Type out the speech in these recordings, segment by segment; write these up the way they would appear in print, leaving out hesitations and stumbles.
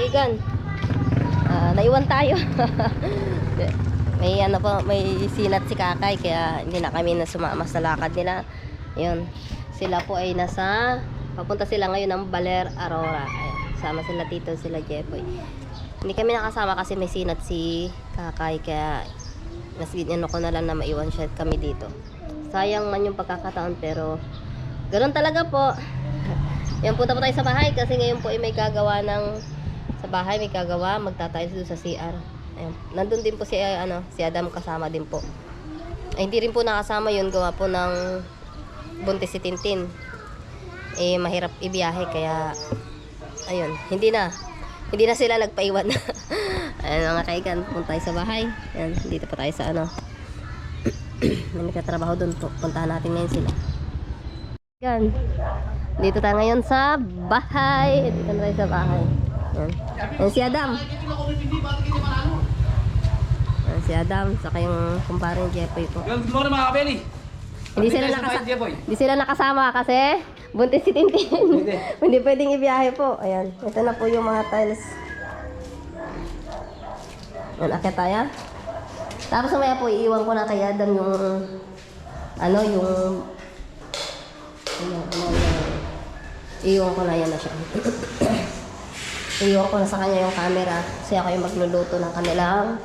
kaigan. Naiwan tayo. May ano po, may sinat si Kakay kaya hindi na kami na sumama sa lakad nila. Ayun. Sila po ay papunta sila ngayon ng Baler Aurora. Ayun. Sama sila Tito, sila Jepoy. Hindi kami nakasama kasi may sinat si Kakay kaya mas ano ko na lang na maiwan siya kami dito. Sayang man yung pagkakataon pero ganoon talaga po. Yan, punta po tayo sa bahay kasi ngayon po ay may gagawa sa bahay, may gagawa, magtatiles doon sa CR. Ayun. Nandun din po si Adam kasama din po. Ay, hindi rin po nakasama yun, gawa po ng buntis si Tintin. Mahirap ibiyahe kaya ayun, hindi na sila nagpaiwan. Ayun mga kaigan, punta tayo sa bahay. Ayun, dito pa tayo sa may katrabaho doon po. Puntahan natin ngayon sila. Yan. Dito tayo ngayon sa bahay. Dito tayo sa bahay. Yan. Yan si Adam. Yan si Adam. Saka yung kumparing Jepoy po. Good morning mga kabeli. Hindi sila nakasama kasi buntis si Tintin. Hindi pwedeng ibiyahe po. Ayan. Ito na po yung mga tiles. Yan. Akit tayo. Tapos mamaya po iiwan ko na kay Adam yung iiwan ko na yan na siya. Iiwan ko na sa kanya yung camera kasi ako yung magluluto ng kanilang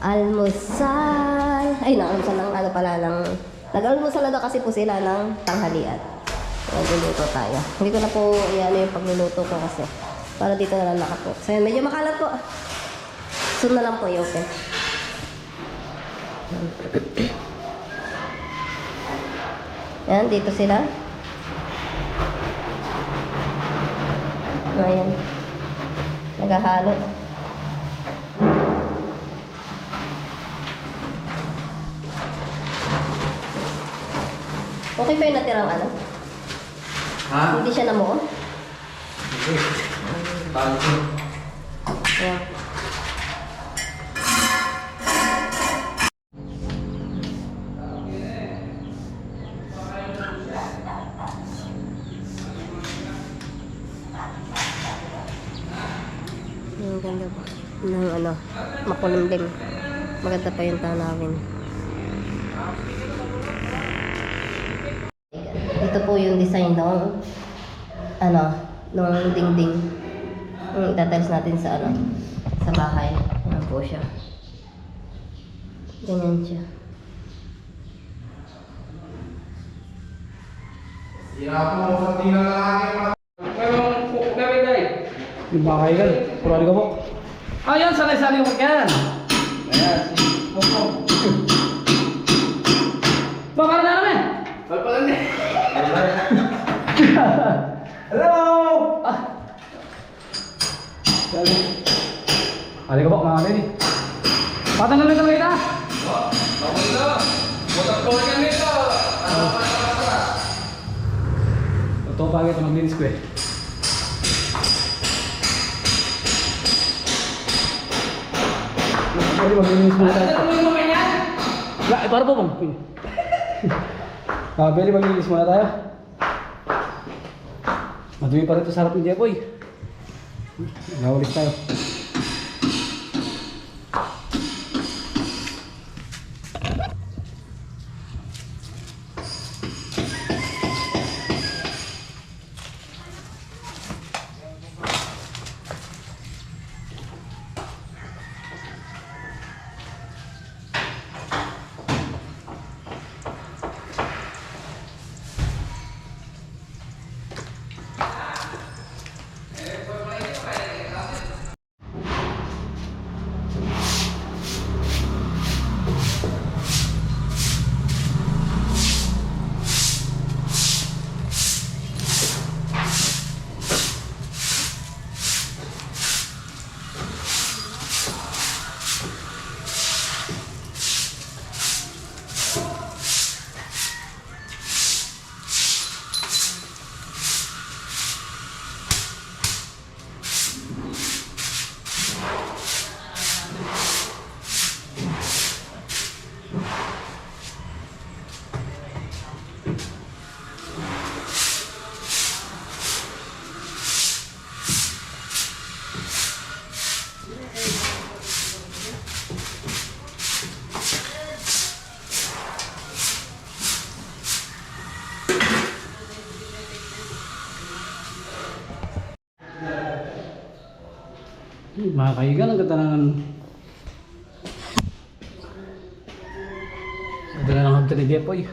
almusal. Ay, nag-almusal ng nag-almusal na daw kasi po sila ng tanghalian. Nagluluto tayo. Hindi ko na po yung pagluluto ko kasi para dito na lang nakapo. So yun, medyo makalat po. Soon na lang po i-open. Yan, dito sila. Ayan. Naghahalo. Okay pa yung natirang ano? Ha? Hindi siya namuo? Hindi. Bago. Ayan. Ang ganda po ng makulimlim. Maganda pa yung tanawin. Ito po yung design ng nung dingding. Yung itatiles natin sa sa bahay. Ayan po siya. Ganyan siya. Yung mga kaigan, purali ka po. Yan, sanay-sanay yung kaigan. Ayan, Bakar na namin! Palpalan eh! Hello! Pali ka po, mga kaigan eh. Patanggal na kami ita! Bakit na? Matagpawin kami ito! Ito pa kita maglinis ko eh. Pwede maglinis muna tayo. Ano yung mga yan? Para po bang? Pwede maglinis muna tayo. Madumi pa rin ito sa harap ng Jepoy. Nakawalis tayo. Mga kaigan, ang ganda ng... Ganda na ng hagdan ni Jepoy.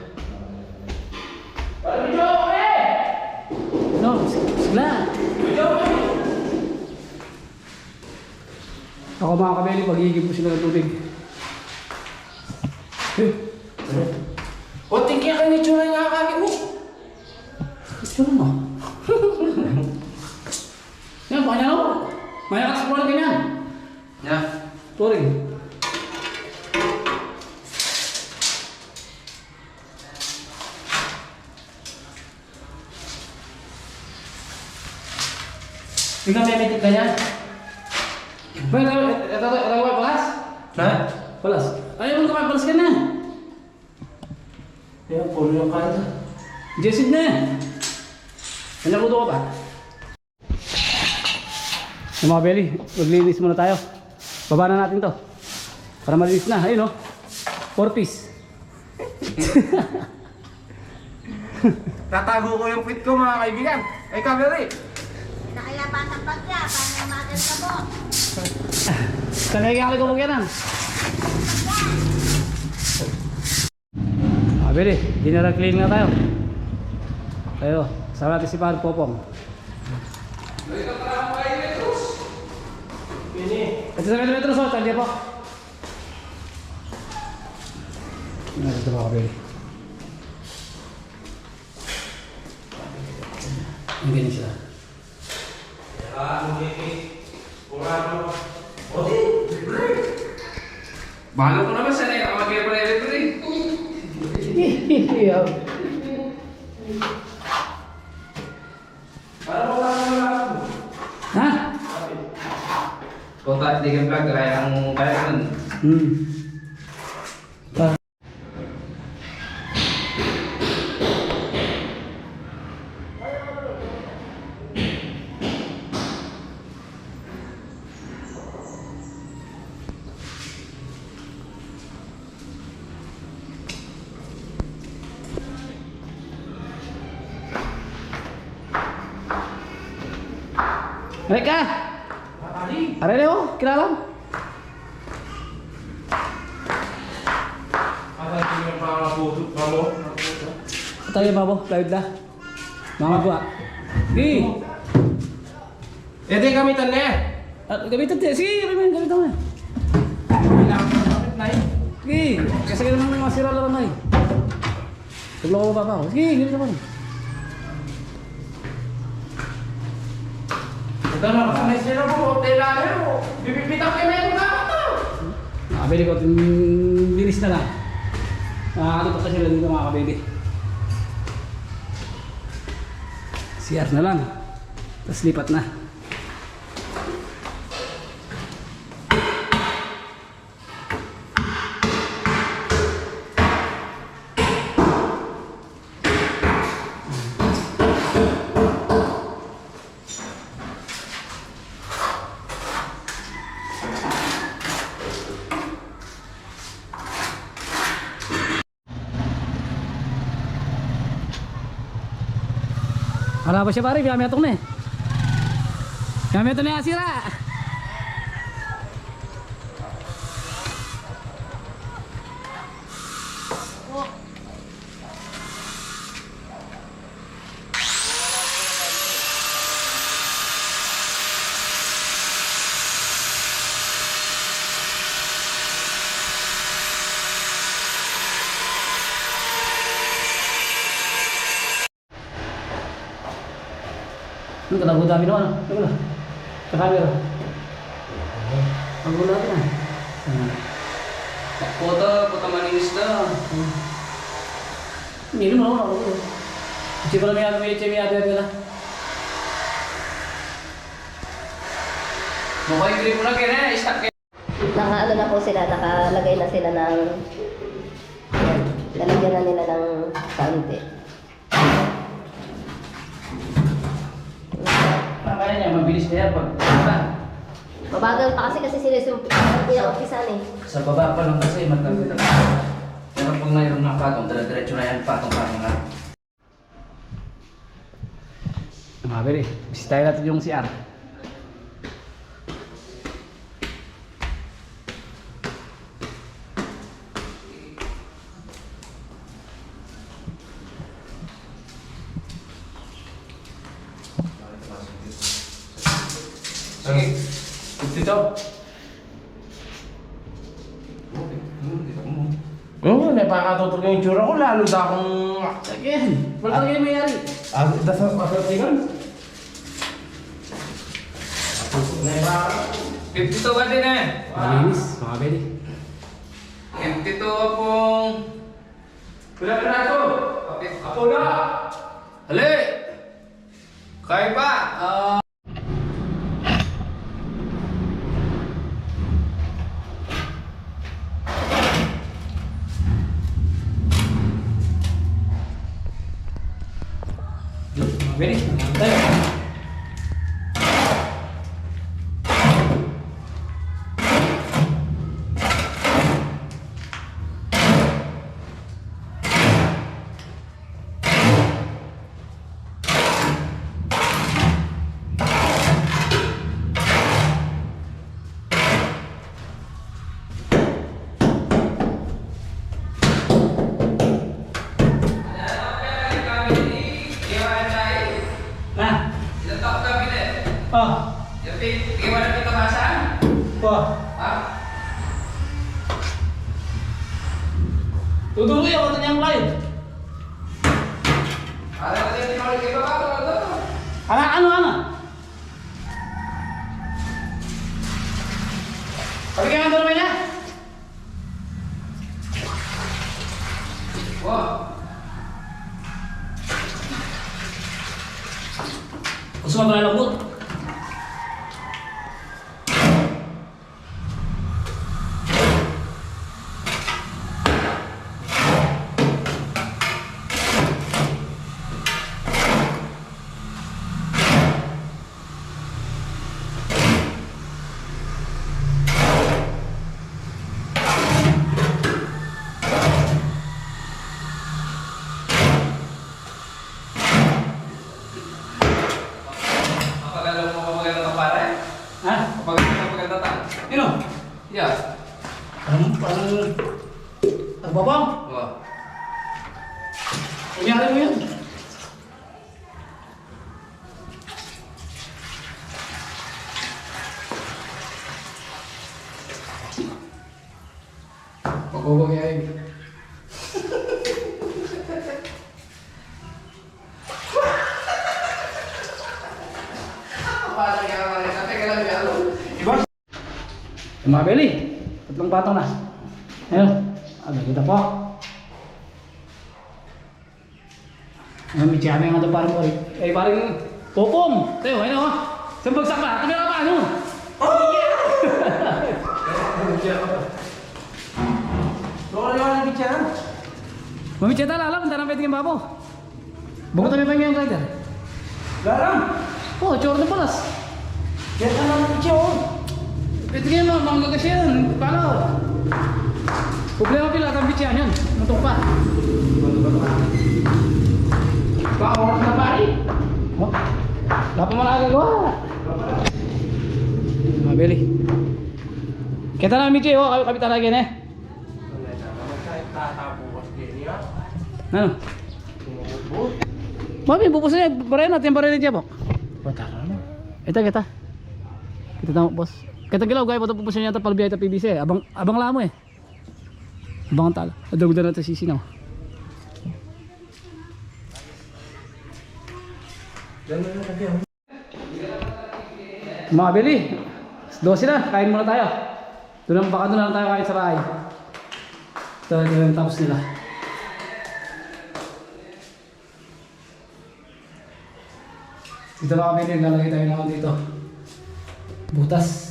No, sila. Ako mga kabeli, pag-iigib mo sila ng tubig. O, tingin ka ni Chura nga kagad mo. Itsura mo. Yan, baka niya ako. Maya ka sa pulang ganyan. Yeah. Turing. Ikaw may mitik na yan? Ito, balas? Ha? Balas. Ayaw mo kamay, balas ka na. Yan, puro yung kanta. Jessid na. Nanyakuto ka pa. Yung mga belly, maglinis muna tayo. Baba na natin to. Para malinis na. Ayun o. 4 piece. Tatago ko yung quit ko mga kaibigan. Ay, Kaveri. Nakaya batang bagya, paano magal ka mo? Saan kaya kaya ko yan? Mga belly, dinner clean nga tayo. Tayo, sama natin si Pan Popong. Ito sa metro so, tali po. Ito mga kabili. Ang ganyan sila. Bahala ko naman sana yung magkaya pa electric. Para mo lang naman ako. Ha? Kung tayo di ka vlog, kaya ang kaya ka nun. Mereka! Aray na oh, kilala mo? Ano yung mga puto pa mo? Tayo babo, live na. Mga buwa. Sige! Eh, di gamitan na yan. Gamitan tayo. Sige, gamitan mo na. Kailangan mo gamit na yun. Sige! Kasi ka naman masira lang na eh. Tuglo ko pa ako. Sige, gamitan mo na. Ito na, kasanay sila po. Hotel lang yun. Bibipitang kayo na yung gamit na. Nakabili ko, bilis na lang. Nakakalipat na sila dito mga kabili. CR na lang. Tapos lipat na. Wala ba siya pare? Gametong na eh. Gametong na yung asira. Ano ka lang, dami naman. Ano na? Sa camera. Ang gula na. Puta maninis na. Hindi naman ako. Hindi pa namin may ate nila. Mukha yung grip mo na kaya start kayo. Nakaano na po sila, nakalagay na sila ng... Lalagyan na nila ng kaunti. Kaya niya, mabilis na yan pag... Mabagal pa kasi sila yung pinaka-umpisan eh. Sa baba pa lang kasi matagal. Pero pag mayroon ng patong, dire-diretso na yan, patong-patong na. Mga beri, bisitahin natin yung CR. dito. Oo, napakatutog yung itsura ko, lalo na akong... Again, wala talaga yung mayari. Dasa makatingan. 52 ba din eh? Malinis, mga bedi. 52 pong... Pila-pila ako! Ako na! Hali! Kaya pa! Mga bedi, mga tayo. Ah, oh, Gimana kita pasang? oh. Ha? Tutuloy ako ito niyang live. Ada tadi yang mau kita apa? Ano? Pabigyan ka naman niya? Wah, Gusto mo ba lambot? apakah mau pegang kepala? Ha? Apakah mau pegang tatang? Sino? Ya. Ang nagbabang? Wah. Kunyari mo yun. Pagkubang yan. Apa yang mereka pegang kalau? Mga beli, tatlong patong na. Ayun, kita po. Ayun, may tiyami nga ito parang mo. Eh, parang popom. Tayo, ayun o. Saan bagsak na? Kamera pa, ano? Lokalnya bicara. Mamiceta lala, punta na pwede kang babo. Bukod kami pa yung rider. Garam. Oh, chor na palas. Kaya ka naman bicara. Pwede kayo mga gagas yan. Paano? Problema pila, ang bitsiyan yun. Matok pa. Bawal na pari. Oh, wala pa malagagawa. Mga beli. Kita na Michi, oh, kami talaga eh. Ano? Mami, bupos niya, barayan natin, barayan niya po. Batara na. Kita. Kita tama, boss. Kita gilaw, gaya po ito pupos niya ito, palbiyay ito PBC. Abang lamo eh. Abang tala. Adagda natin sisinaw. Mga beli, 12 na, kain muna tayo. Doon lang tayo kain sa bahay. Ito yung tapos nila. Dito mga beli, lalagay tayo naman dito. Butas.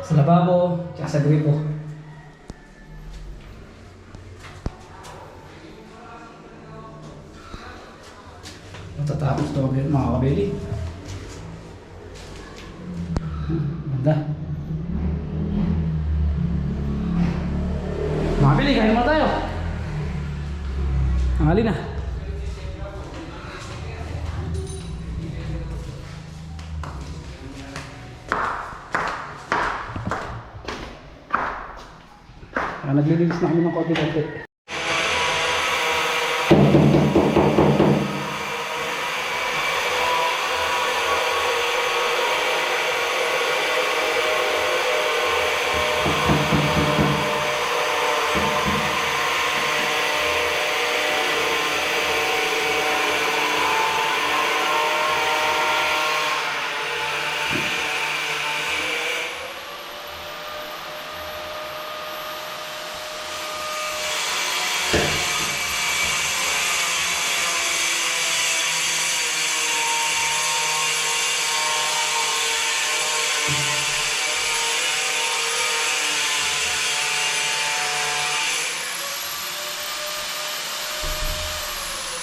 Sa lababo, tsaka sa gripo. Matatapos ito mga kabeli. Ganda. Mga kabeli, kain muna tayo. Ang halina. Naglilinis na kami ng konti-konti.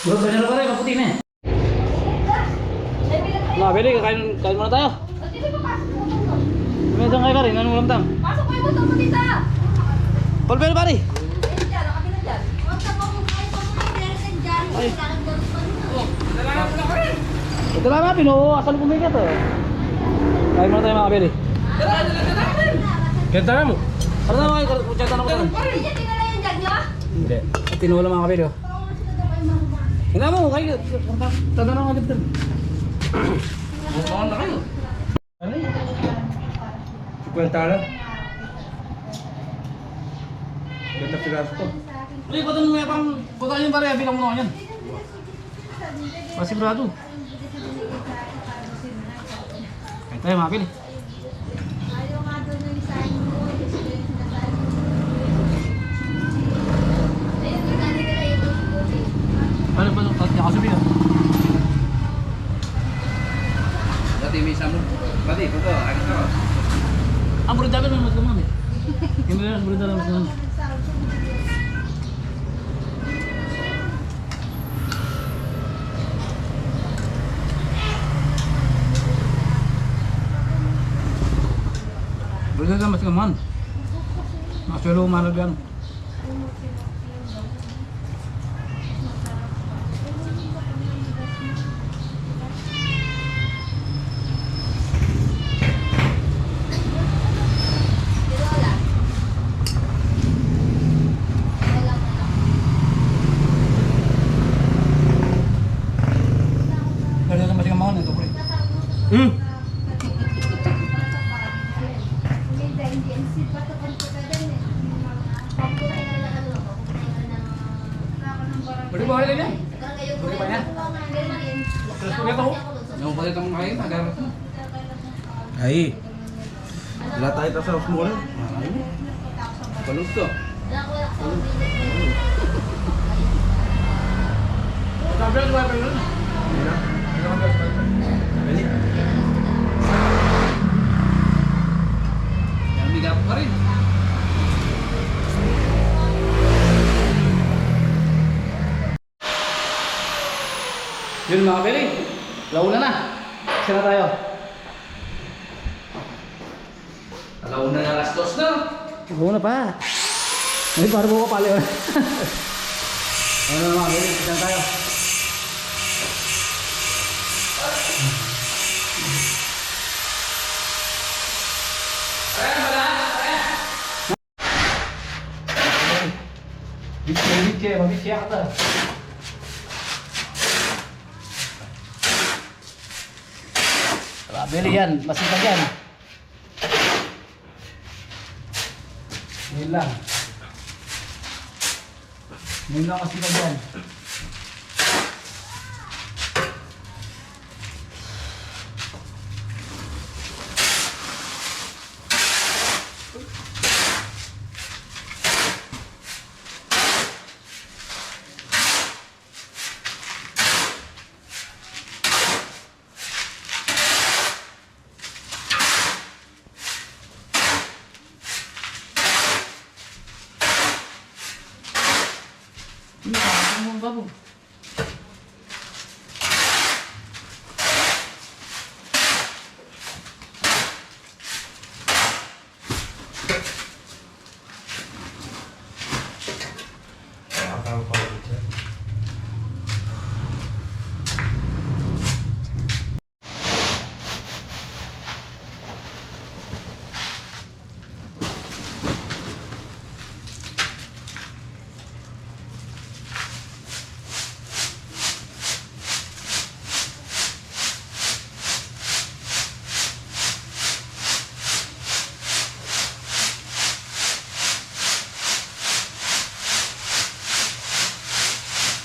Bro, ganyan na pa rin, maputi na eh. Mga Beli, kain muna tayo. May isang kayo ka rin, anong ulam tang? Pasok ko yung motor mo dito! Paul Beli pare! Ayun dyan, nakabila dyan. Huwag ka pumukay pa mo yung dyan. Ay. Lalagyan pa mo. Ito lang natin, oo, asal bumigat eh. Kain muna tayo mga Beli. Kaya tara mo. Ano na mga kayo, kutsyan tanong ko tayo. Hindi dyan, tingala yung dyan nyo? Hindi. At tinuwala mga Beli oh. Hina mo, kayo, tanong nga dito. Bumangon na kayo. Ano yun? Kwenta lang. Ganda piraso to. Uy, patong mo pang putahin yung pare, bilang mo na yan. Pasigurado. Kain tayo mga Beli. Ayaw nga doon yung sign mo. Ayun, tingala nila yung buti. Ano ba ito? Tatya kasi bilang. Dati may isang Pati, puto, agad ka. Ang burindagan naman mas naman eh. Yung burindagan mas naman. Burindagan mas naman. Maswelo umarag yan. Burindagan mas naman ito pre. Beri ba rin yan? Beri ba yan? Terus ko ito. Yung pala itong kain, agad. Ay. Wala tayo sa mall. Palug to. Sabi ko ba yun? Yan, bigap pa rin. Yun mga Beli, launa na. Kasi na tayo. Alauna na alas 2 na. Launa pa. Ay, parang buka pala yun. Ano na mga Beli, kasi na tayo. Bitche, mabitche ka. Beli yan, masipag yan. Yun lang. Yun lang masipag yan. Ano ba po?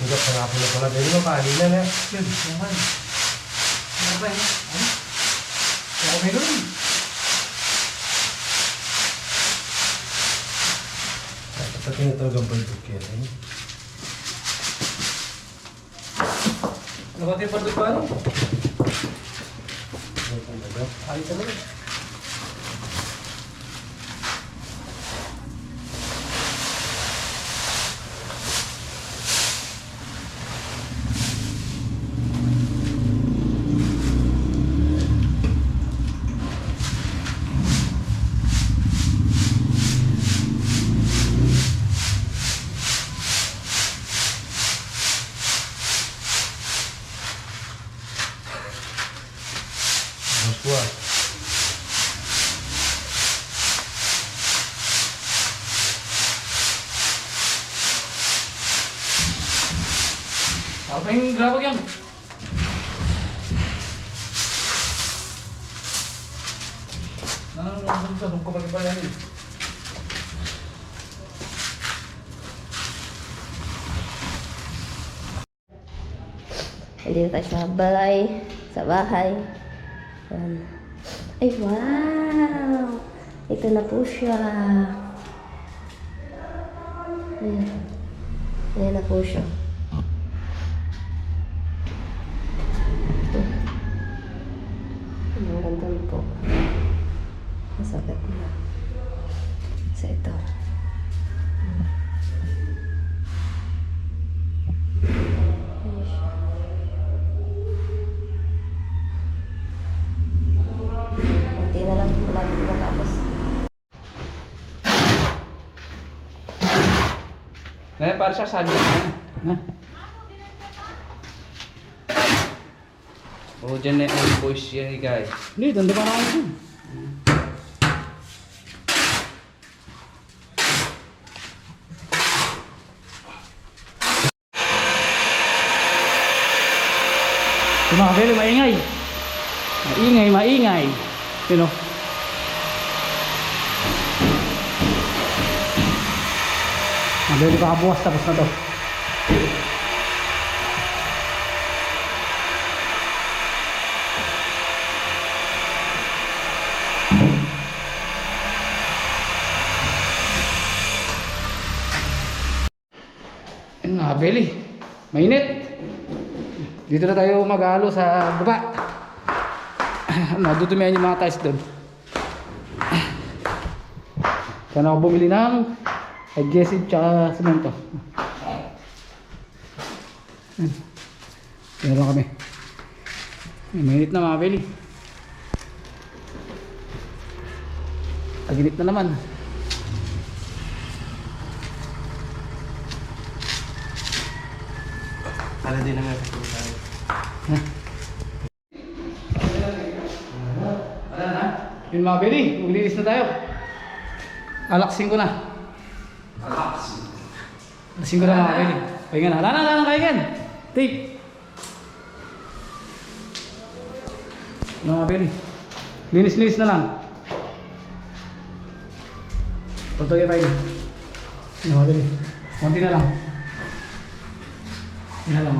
Hindi ka pala pala. Dali mo kanina na. Yun, naman. Ano ba yun? Ano? Ako meron. Sa tinatawag ang baldok yan. Nakati pa doon pa ano? Ayos talaga. Apa yung grabag yan? Nang sa nung kapag ba yan eh? Hindi tayo sa balay, sa bahay. Ayan. Ay, wow! Ito na po siya. Ayan. Ayan na po siya. Ang ganda po. Masakit na. So, ito. Ayan siya. Kunti na lang. Malapit na tapos. Ngayon, para siya sabi ko. Ha? Oh, dyan na yung boys yan guys. Hindi, doon pa naman yun. Yung mga kabili, maingay. Maingay, maingay. Yun o. Mabili pa kabukas tapos na to. Ayun, nakabili. Mainit. Dito na tayo mag-halo sa baba. Madudumihan yung mga tiles doon. Kaya ako bumili ng adhesive tsaka semento. Meron kami. Mainit na mga beli. Taginit na naman. Para din naman. Wala na. Yun mga beli, maglinis na tayo. Alaksin ko na. Alaksin ko na mga beli. Pahinga na. Wala na kaingan. Tape. Mga beli. Linis-linis na lang. Pagtagay tayo. Mga beli. Konti na lang. Yan na lang.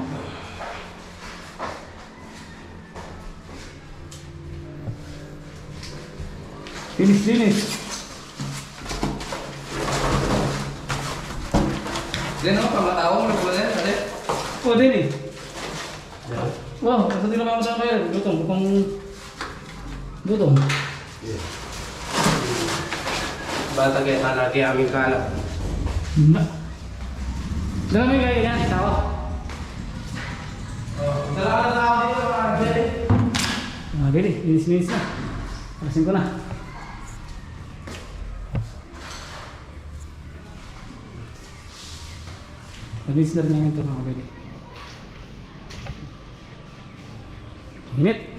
Linis-linis. Diyan naman, pamatao mo na pula yan, sali. Oh, din eh. Wow, kasi di naman ako kayo. Lutong, bukang... Lutong. Bata kaya malaki aming kalap. Dami kayo yan, itawa. Salamat na ako dito, Angel. Bili, linis-linis na. Alasin ko na. Linis na rin namin ito mga bili. Init.